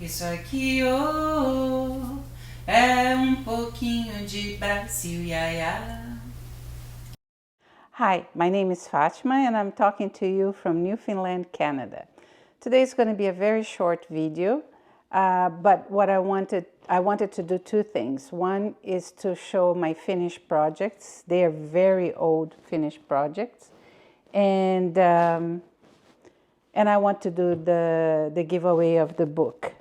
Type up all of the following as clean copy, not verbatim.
Isso aqui, oh, é pouquinho de Brasil, iaia. Hi, my name is Fátima and I'm talking to you from Newfoundland, Canada. Today is going to be a very short video, but what I wanted to do two things. One is to show my finished projects. They are very old finished projects, and I want to do the giveaway of the book.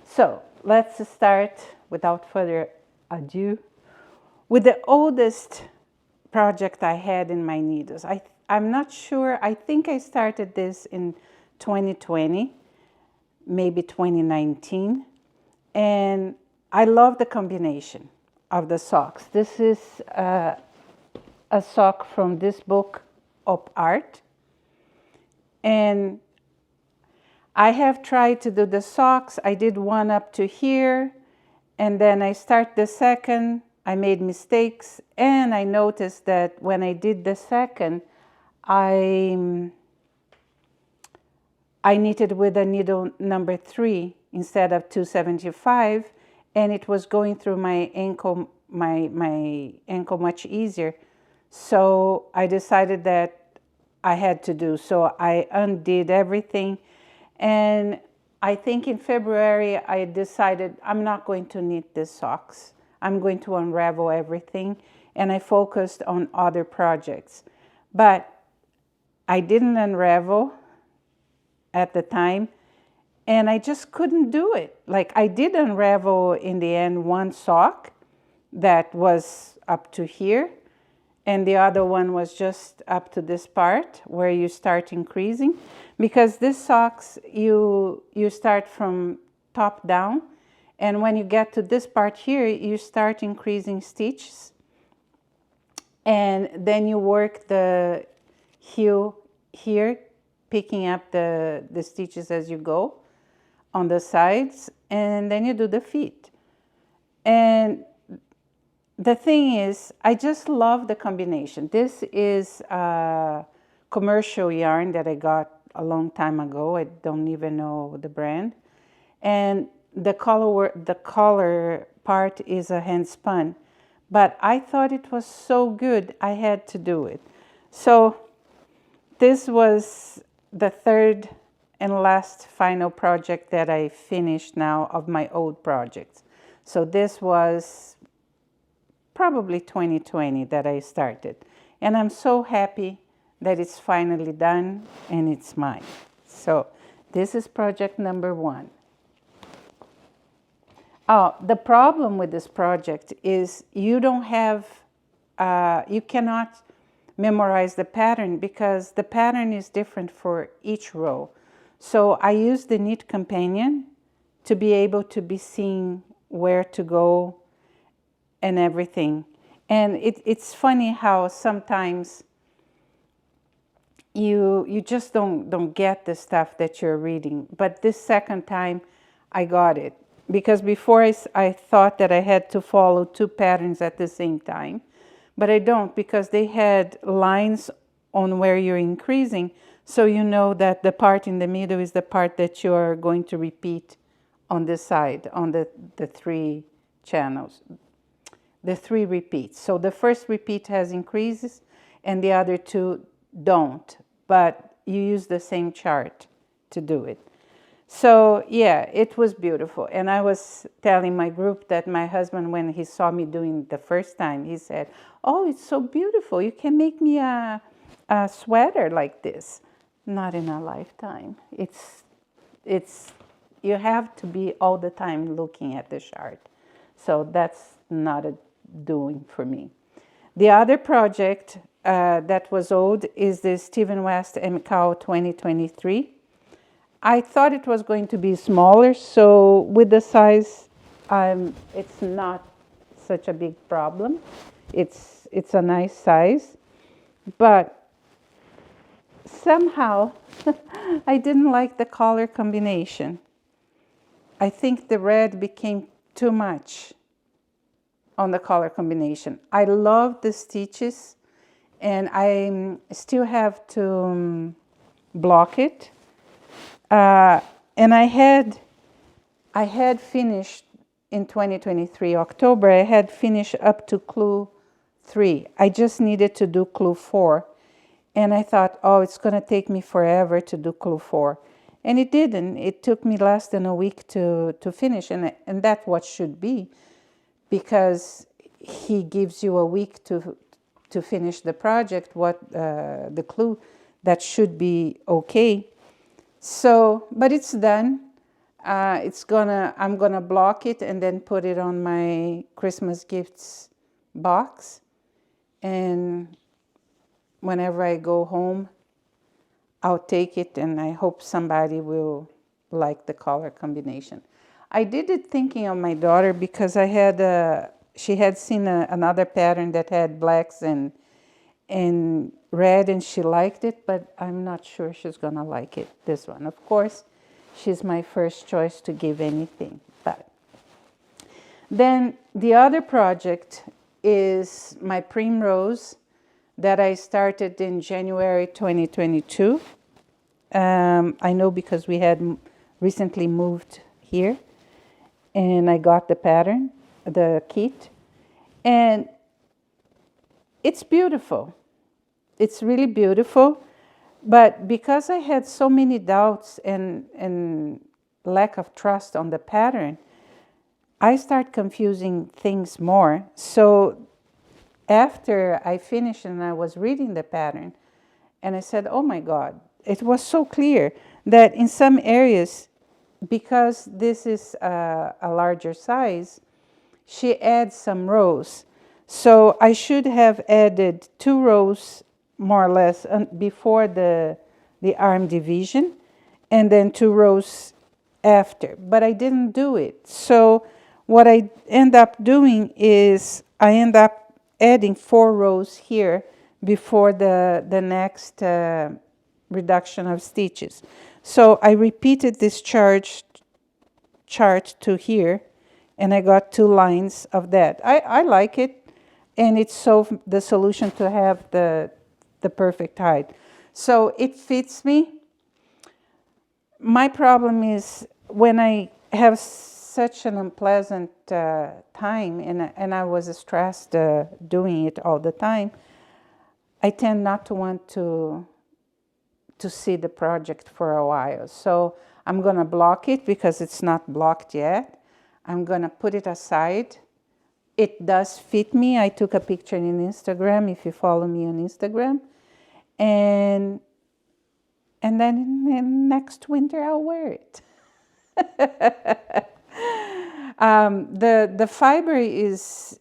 So let's start without further ado with the oldest project I had in my needles. I'm not sure. I think I started this in 2020, maybe 2019. And I love the combination of the socks. This is a sock from this book, Ep40. And I have tried to do the socks. I did one up to here, and then I start the second. I made mistakes, and I noticed that when I did the second, I knitted with a needle number 3 instead of 275, and it was going through my ankle much easier. So I decided that I had to do. So I undid everything, and I think in February I decided I'm not going to knit these socks. I'm going to unravel everything, and I focused on other projects. But I didn't unravel at the time, and I just couldn't do it. Like, I did unravel in the end one sock that was up to here, and the other one was just up to this part where you start increasing, because these socks you start from top down, and when you get to this part here you start increasing stitches, and then you work the heel here, picking up the stitches as you go on the sides, and then you do the feet. And the thing is, I just love the combination. This is a commercial yarn that I got a long time ago. I don't even know the brand. And the collar part is a hand spun. But I thought it was so good, I had to do it. So this was the third and last final project that I finished now of my old projects. So this was probably 2020 that I started. And I'm so happy that it's finally done and it's mine. So this is project number 1. Oh, the problem with this project is you don't have, you cannot memorize the pattern because the pattern is different for each row. So I use the Knit Companion to be able to be seeing where to go and everything. And it's funny how sometimes you just don't get the stuff that you're reading. But this second time I got it. Because before I thought that I had to follow 2 patterns at the same time. But I don't, because they had lines on where you're increasing. So you know that the part in the middle is the part that you're going to repeat on this side, on the 3 channels. The 3 repeats. So the first repeat has increases and the other 2 don't. But you use the same chart to do it. So yeah, it was beautiful. And I was telling my group that my husband, when he saw me doing the first time, he said, "Oh, it's so beautiful. You can make me a sweater like this." Not in a lifetime. It's you have to be all the time looking at the chart. So that's not a doing for me. The other project that was old is the Stephen West MCAL 2023. I thought it was going to be smaller, so with the size, it's not such a big problem. It's a nice size, but somehow I didn't like the color combination. I think the red became too much on the color combination. I love the stitches, and I still have to block it. And I I had finished in 2023, October, I had finished up to clue 3. I just needed to do clue 4. And I thought, oh, it's going to take me forever to do clue 4. And it didn't. It took me less than a week to finish. And that's what should be, because he gives you a week to finish the project, the clue. That should be okay. So, but it's done. I'm gonna block it and then put it on my Christmas gifts box. And whenever I go home, I'll take it, and I hope somebody will like the color combination. I did it thinking of my daughter, because she had seen another pattern that had blacks and red, and she liked it, but I'm not sure she's gonna like it, this one. Of course, she's my first choice to give anything. But then the other project is my Primrose that I started in January 2022. I know because we had recently moved here, and I got the pattern, the kit, and it's beautiful. It's really beautiful, but because I had so many doubts and lack of trust on the pattern, I start confusing things more. So after I finished and I was reading the pattern, and I said, oh my God, it was so clear that in some areas, because this is a larger size, she adds some rows. So I should have added 2 rows more or less before the arm division, and then 2 rows after. But I didn't do it. So what I end up doing is I end up adding 4 rows here before the next reduction of stitches. So I repeated this chart to here, and I got 2 lines of that. I like it, and it's the solution to have the perfect height. So it fits me. My problem is when I have such an unpleasant time, and I was stressed doing it all the time, I tend not to want to see the project for a while. So I'm going to block it because it's not blocked yet. I'm going to put it aside. It does fit me. I took a picture in Instagram, if you follow me on Instagram. And then next winter I'll wear it. The fiber is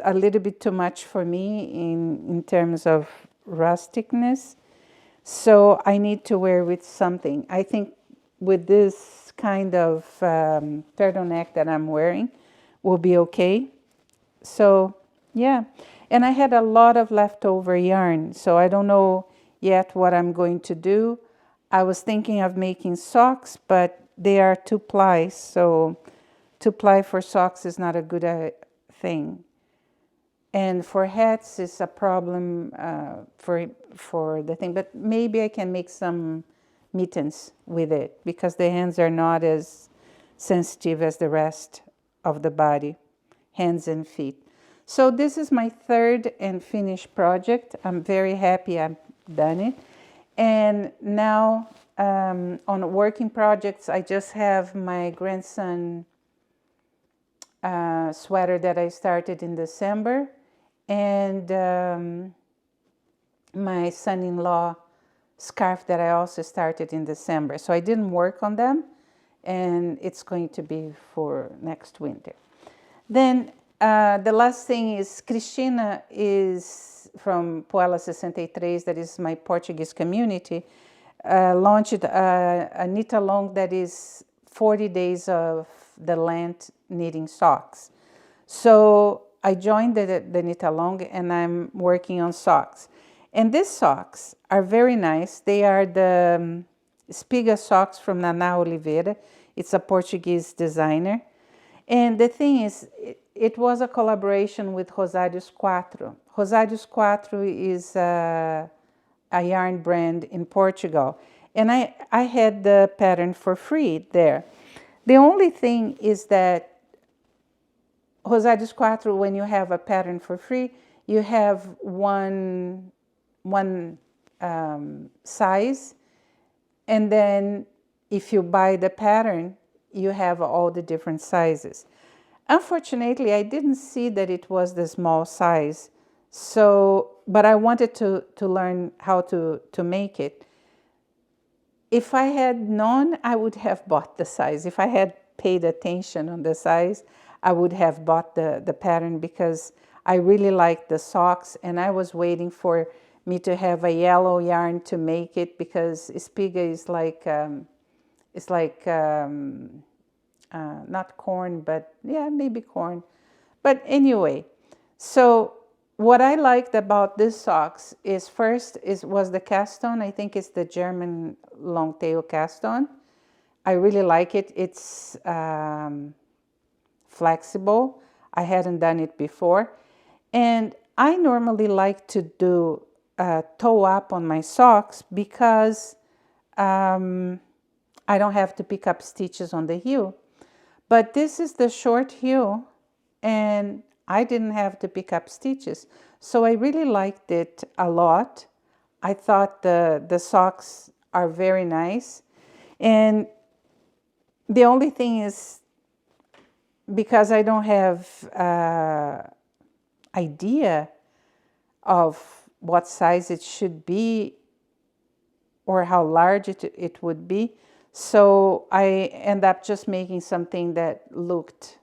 a little bit too much for me in terms of rusticness. So I need to wear with something. I think with this kind of turtleneck that I'm wearing will be okay. So yeah, and I had a lot of leftover yarn, so I don't know yet what I'm going to do. I was thinking of making socks, but they are 2-ply, so 2-ply for socks is not a good thing. And for hats is a problem for the thing, but maybe I can make some mittens with it because the hands are not as sensitive as the rest of the body, hands and feet. So this is my third and finished project. I'm very happy I've done it. And now on working projects, I just have my grandson sweater that I started in December, and my son-in-law scarf that I also started in December. So I didn't work on them, and it's going to be for next winter. Then the last thing is Cristina is from Poela 63, that is my Portuguese community, launched a knit-along that is 40 days of the Lent knitting socks. So I joined the knit-along, and I'm working on socks. And these socks are very nice. They are the Espiga socks from Nana Oliveira. It's a Portuguese designer. And the thing is, it was a collaboration with Rosários 4. Rosários 4 is a yarn brand in Portugal. And I had the pattern for free there. The only thing is that Rosados 4, when you have a pattern for free, you have one size, and then if you buy the pattern, you have all the different sizes. Unfortunately, I didn't see that it was the small size, but I wanted to learn how to make it. If I had known, I would have bought the size. If I had paid attention on the size, I would have bought the pattern, because I really liked the socks, and I was waiting for me to have a yellow yarn to make it, because espiga is like, not corn, but yeah, maybe corn. But anyway, so what I liked about this socks is was the cast on. I think it's the German long tail cast on. I really like it. It's flexible. I hadn't done it before. And I normally like to do toe up on my socks, because I don't have to pick up stitches on the heel. But this is the short heel, and I didn't have to pick up stitches. So I really liked it a lot. I thought the socks are very nice. And the only thing is, because I don't have idea of what size it should be or how large it would be, so I end up just making something that looked,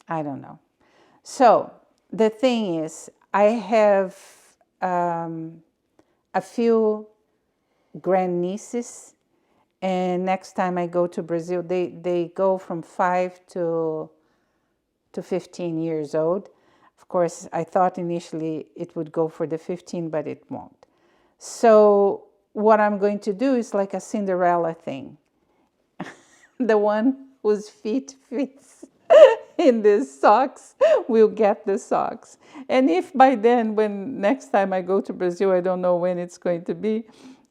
I don't know. So the thing is, I have a few grandnieces, and next time I go to Brazil, they go from 5 to 15 years old. Of course, I thought initially it would go for the 15, but it won't. So what I'm going to do is like a Cinderella thing. The one whose feet fits in these socks will get the socks. And if by then, when next time I go to Brazil, I don't know when it's going to be,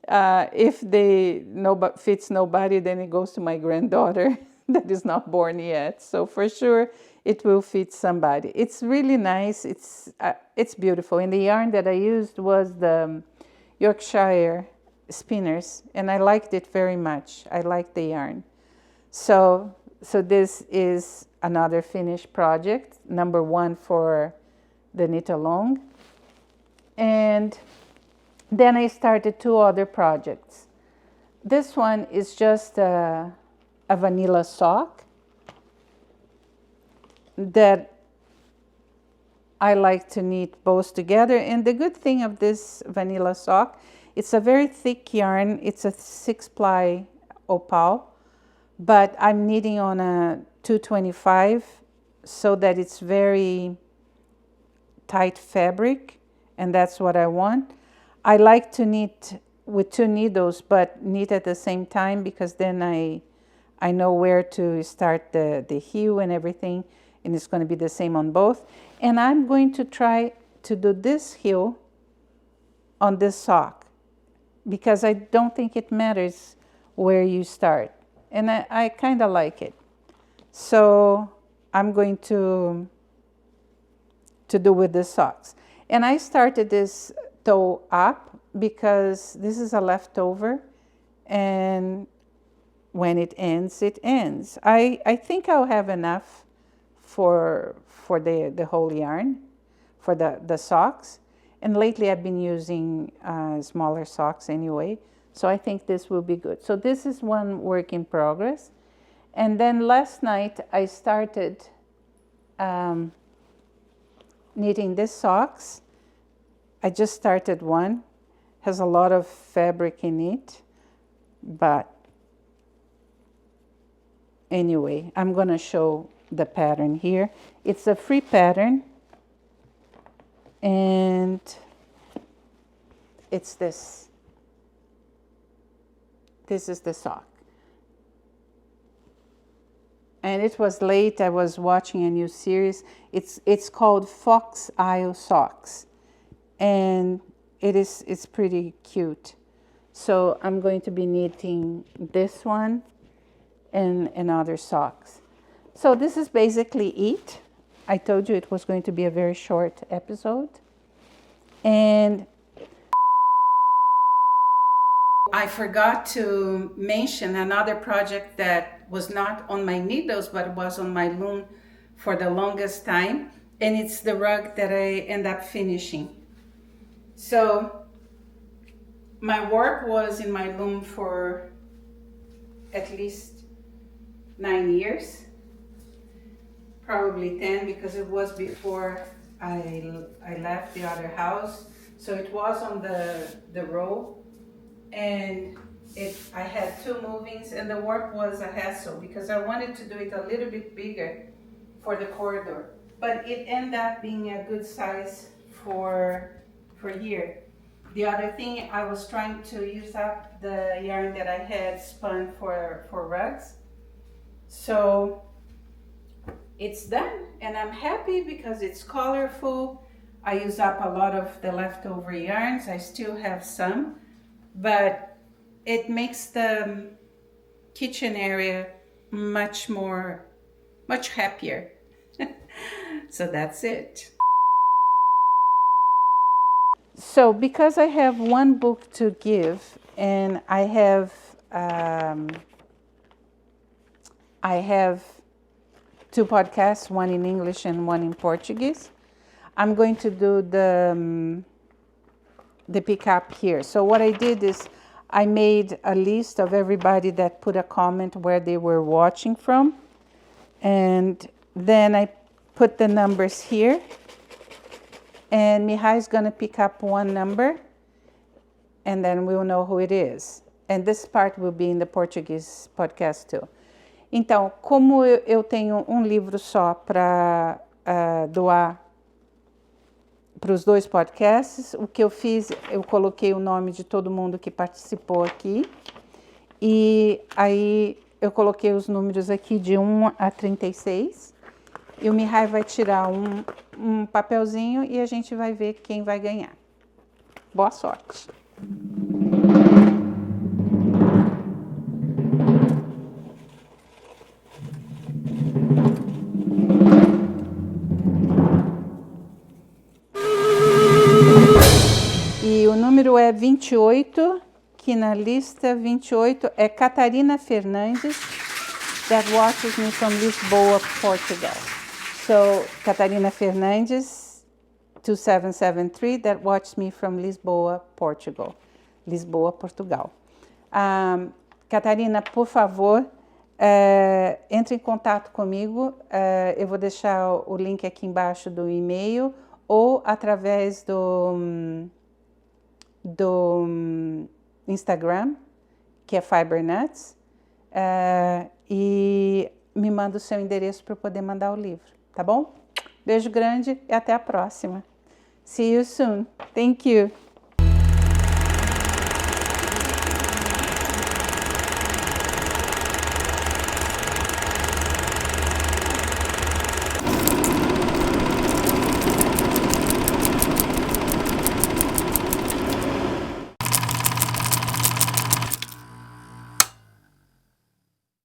if fits nobody, then it goes to my granddaughter that is not born yet. So for sure, it will fit somebody. It's really nice. It's beautiful. And the yarn that I used was the Yorkshire spinners, and I liked it very much. I liked the yarn. So this is another finished project, number 1 for the knit along. And then I started 2 other projects. This one is just a vanilla sock that I like to knit both together. And the good thing of this vanilla sock, it's a very thick yarn. It's a 6-ply opal, but I'm knitting on a 225 so that it's very tight fabric, and that's what I want. I like to knit with 2 needles, but knit at the same time, because then I know where to start the heel and everything, and it's going to be the same on both. And I'm going to try to do this heel on this sock, because I don't think it matters where you start. And I kind of like it. So I'm going to do with the socks. And I started this toe up because this is a leftover, and when it ends, it ends. I think I'll have enough for the whole yarn, for the socks. And lately I've been using smaller socks anyway, so I think this will be good. So this is one work in progress. And then last night I started knitting these socks. I just started one. Has a lot of fabric in it, but anyway, I'm gonna show the pattern here. It's a free pattern, and it's this. This is the sock. And it was late. I was watching a new series. It's called Fox Isle Socks, and it's pretty cute. So I'm going to be knitting this one, and other socks. So this is basically it. I told you it was going to be a very short episode. And I forgot to mention another project that was not on my needles, but was on my loom for the longest time. And it's the rug that I end up finishing. So my work was in my loom for at least 9 years, probably 10, because it was before I left the other house. So it was on the row, and I had 2 movings, and the work was a hassle because I wanted to do it a little bit bigger for the corridor, but it ended up being a good size for here. The other thing, I was trying to use up the yarn that I had spun for rugs. So it's done, and I'm happy because it's colorful. I use up a lot of the leftover yarns. I still have some, but it makes the kitchen area much happier. So that's it. So because I have 1 book to give, and I have 2 podcasts, 1 in English and 1 in Portuguese, I'm going to do the pickup here. So what I did is I made a list of everybody that put a comment where they were watching from, and then I put the numbers here. And Mihai is going to pick up 1 number, and then we'll know who it is. And this part will be in the Portuguese podcast too. Então, como eu tenho um livro só para doar para os 2 podcasts, o que eu fiz, eu coloquei o nome de todo mundo que participou aqui. E aí eu coloquei os números aqui de 1 a 36. E o Mihai vai tirar um papelzinho e a gente vai ver quem vai ganhar. Boa sorte! E o número é 28, que na lista 28 é Catarina Fernandes, that watches me from Lisboa, Portugal. So, Catarina Fernandes, 2773, that watched me from Lisboa, Portugal. Lisboa, Portugal. Catarina, por favor, entre em contato comigo. Eu vou deixar o link aqui embaixo do e-mail ou através do Instagram, que é Fibre Nuts, e me manda o seu endereço para eu poder mandar o livro. Tá bom? Beijo grande e até a próxima. See you soon. Thank you.